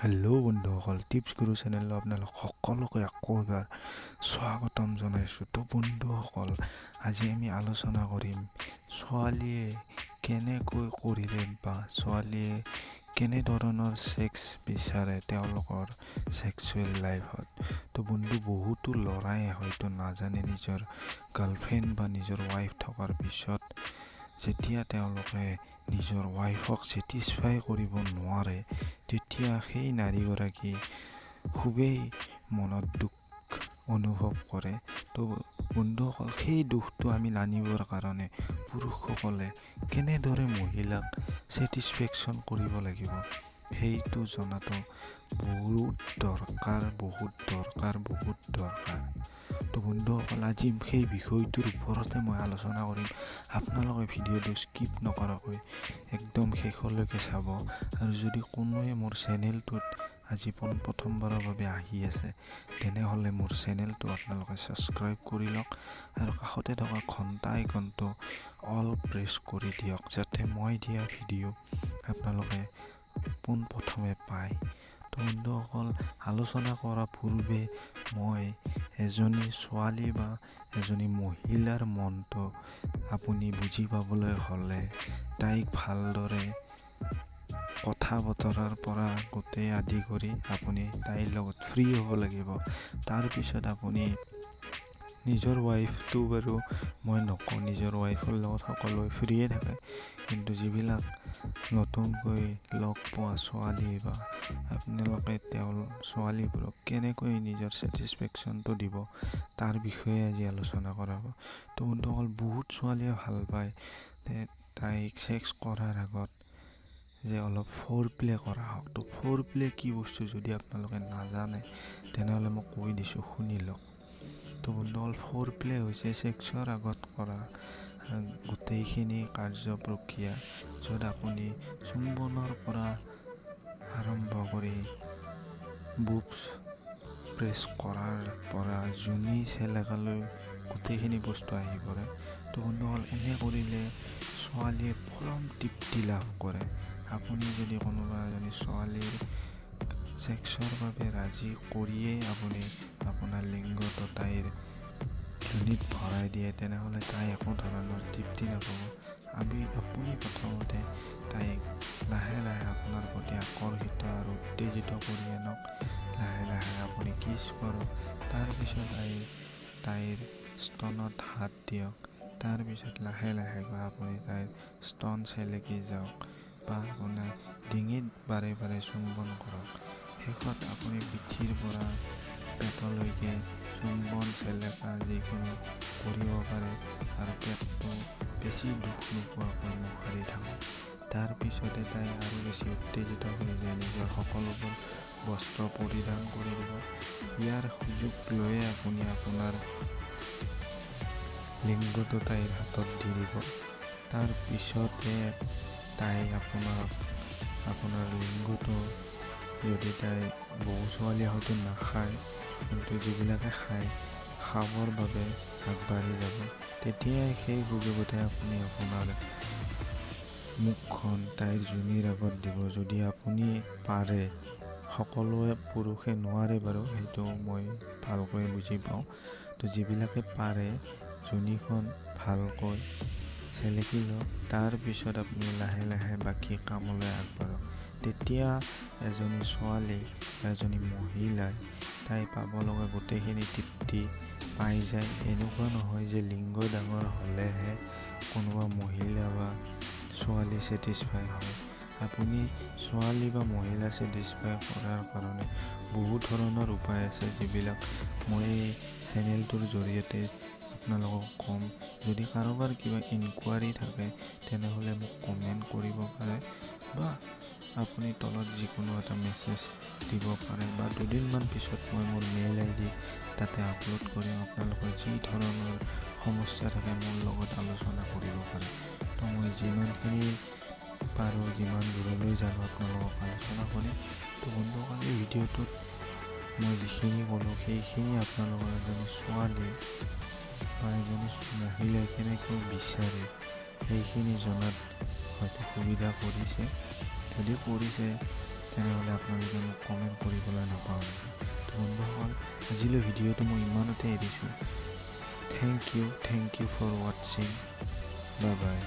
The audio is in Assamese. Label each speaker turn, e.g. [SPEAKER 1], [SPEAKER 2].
[SPEAKER 1] হেল্ল' বন্ধুসকল, টিপছ গুৰু চেনেললৈ আপোনালোক সকলোকে আকৌ এবাৰ স্বাগতম জনাইছোঁ। তো বন্ধুসকল, আজি আমি আলোচনা কৰিম ছোৱালীয়ে কেনেকৈ কৰিলে বা ছোৱালীয়ে কেনেধৰণৰ ছেক্স বিচাৰে তেওঁলোকৰ ছেক্সুৱেল লাইফত। তো বন্ধু, বহুতো ল'ৰাই হয়তো নাজানে নিজৰ গাৰ্লফ্ৰেণ্ড বা নিজৰ ৱাইফ থকাৰ পিছত যেতিয়া তেওঁলোকে নিজৰ ৱাইফক ছেটিছফাই কৰিব নোৱাৰে, তেতিয়া সেই নাৰীগৰাকী খুবেই মনত দুখ অনুভৱ কৰে। তো বন্ধুসকল, সেই দুখটো আমি নানিবৰ কাৰণে পুৰুষসকলে কেনেদৰে মহিলাক ছেটিছফেকশ্যন কৰিব লাগিব সেইটো জনাটো বহুত দৰকাৰ। তো বন্ধুসকল, আজি সেই বিষয়টোৰ ওপৰতে মই আলোচনা কৰিম। আপোনালোকে ভিডিঅ'টো স্কিপ নকৰাকৈ একদম শেষলৈকে চাব। আৰু যদি কোনোৱে মোৰ চেনেলটোত আজি প্ৰথমবাৰৰ বাবে আহি আছে, তেনেহ'লে মোৰ চেনেলটো আপোনালোকে ছাবস্ক্ৰাইব কৰি লওক আৰু কাষতে থকা ঘণ্টা আইকনটো অল প্ৰেছ কৰি দিয়ক, যাতে মই দিয়া ভিডিঅ' আপোনালোকে পোনপ্ৰথমে পায়। তো বন্ধুসকল, আলোচনা কৰাৰ পূৰ্বে মই এজনী ছোৱালী বা এজনী মহিলাৰ মনটো আপুনি বুজি পাবলৈ হ'লে তাইক ভালদৰে কথা বতৰাৰ পৰা গোটেই আদি কৰি আপুনি তাইৰ লগত ফ্ৰী হ'ব লাগিব। তাৰপিছত আপুনি নিজৰ ৱাইফটো বাৰু মই নকওঁ, নিজৰ ৱাইফৰ লগত সকলোৱে ফ্ৰীয়ে থাকে, কিন্তু যিবিলাক নতুনকৈ লগ পোৱা ছোৱালী বা আপোনালোকে ছোৱালীবোৰক কেনেকৈ নিজৰ ছেটিছফেকশ্যনটো দিব তাৰ বিষয়ে আজি আলোচনা কৰা হ'ব। তো বন্ধুসকল, বহুত ছোৱালীয়ে ভাল পায় তাইক ছেক্স কৰাৰ আগত যে অলপ ফ'ৰ প্লে কৰা হওক। তো ফ'ৰ প্লে কি বস্তু যদি আপোনালোকে নাজানে, তেনেহ'লে মই কৈ দিছোঁ, শুনি লওক। তো বন্ধুসকল, ফ'ৰ প্লে হৈছে ছেক্সৰ আগত কৰা গোটেইখিনি কাৰ্য প্ৰক্ৰিয়া, য'ত আপুনি চুম্বনৰ পৰা আৰম্ভ কৰি বুবছ প্ৰেছ কৰাৰ পৰা জুনি চেলেকালৈ গোটেইখিনি বস্তু আহি পৰে। তো বন্ধুসকল, এনে কৰিলে ছোৱালীয়ে পৰম তৃপ্তি লাভ কৰে। আপুনি যদি কোনোবা এজনী ছোৱালীৰ ছেক্সৰ বাবে ৰাজি কৰিয়েই আপুনি আপোনাৰ লিংগটো তাইৰ জুনিত ভৰাই দিয়ে, তেনেহ'লে তাই একো ধৰণৰ তৃপ্তি নাপাব। আপুনি প্ৰথমতে তাইক লাহে লাহে আপোনাৰ প্ৰতি আকৰ্ষিত আৰু উত্তেজিত কৰি আনক। লাহে লাহে আপুনি কিছ কৰক, তাৰপিছত তাইৰ স্তনত হাত দিয়ক। তাৰপিছত লাহে লাহেকৈ আপুনি তাইৰ স্তন চেলেকি যাওক বা আপোনাৰ ডিঙিত বাৰে বাৰে চুম্বন কৰক। শেষত আপুনি পিঠিৰ পৰা পেটলৈকে চুম্বন চেলেকা যিকোনো কৰিব পাৰে আৰু পেটটো বেছি দুখ নোপোৱাকৈ মোহাৰি থাকক। তাৰপিছতে তাই আৰু বেছি উত্তেজিত হৈ যায়, নিজৰ সকলোবোৰ বস্ত্ৰ পৰিধান কৰি দিব। ইয়াৰ সুযোগ লৈয়ে আপুনি আপোনাৰ লিংগটো তাইৰ হাতত দি দিব। তাৰপিছতে তাই আপোনাৰ লিংগটো, যদি তাই বহু ছোৱালীয়ে হয়তো নাখায়, কিন্তু যিবিলাকে খাবৰ বাবে আগবাঢ়ি যাব, তেতিয়াই সেই সুযোগতে আপুনি আপোনাৰ মুখখন তাইৰ জুনিৰ আগত দিব। যদি আপুনি পাৰে, সকলোৱে পুৰুষে নোৱাৰে বাৰু, সেইটো মই ভালকৈ বুজি পাওঁ। তো যিবিলাকে পাৰে, জুনিখন ভালকৈ চেলেকি লওক। তাৰপিছত আপুনি লাহে লাহে বাকী কামলৈ আগবাঢ়ক। তেতিয়া এজনী ছোৱালী বা এজনী মহিলাই তাই পাব লগা গোটেইখিনি তৃপ্তি পাই যায়। এনেকুৱা নহয় যে লিংগ ডাঙৰ হ'লেহে কোনোবা মহিলা বা ছোৱালী ছেটিছফাই হয়। আপুনি ছোৱালী বা মহিলা ছেটিছফাই কৰাৰ কাৰণে বহুত ধৰণৰ উপায় আছে, যিবিলাক মই এই চেনেলটোৰ জৰিয়তে আপোনালোকক ক'ম। যদি কাৰোবাৰ কিবা ইনকুৱাৰী থাকে, তেনেহ'লে মোক কমেণ্ট কৰিব পাৰে বা আপুনি তলত যিকোনো এটা মেছেজ দিব পাৰে, বা দুদিনমান পিছত মই মোৰ মেইল ID তাতে আপলোড কৰিম। আপোনালোকৰ যি ধৰণৰ সমস্যা থাকে মোৰ লগত আলোচনা কৰিব পাৰে। তো মই যিমানখিনি পাৰোঁ, যিমান দূৰলৈ জানো, আপোনালোকক আলোচনা কৰিম। তো বন্ধুসকল, এই ভিডিঅ'টোত মই যিখিনি ক'লোঁ সেইখিনি আপোনালোকৰ এজনী ছোৱালী বা এজনী মহিলাই কেনেকৈ বিচাৰে সেইখিনি জনাত হয়তো সুবিধা কৰিছে। যদি কৰিছে, তেনেহ'লে আপোনালোকে মোক কমেণ্ট কৰিবলৈ নাপাহৰিব। তো বন্ধুসকল, আজিলৈ ভিডিঅ'টো মই ইমানতে এৰিছোঁ। থেংক ইউ ফৰ ৱাটছিং। বাই বাই।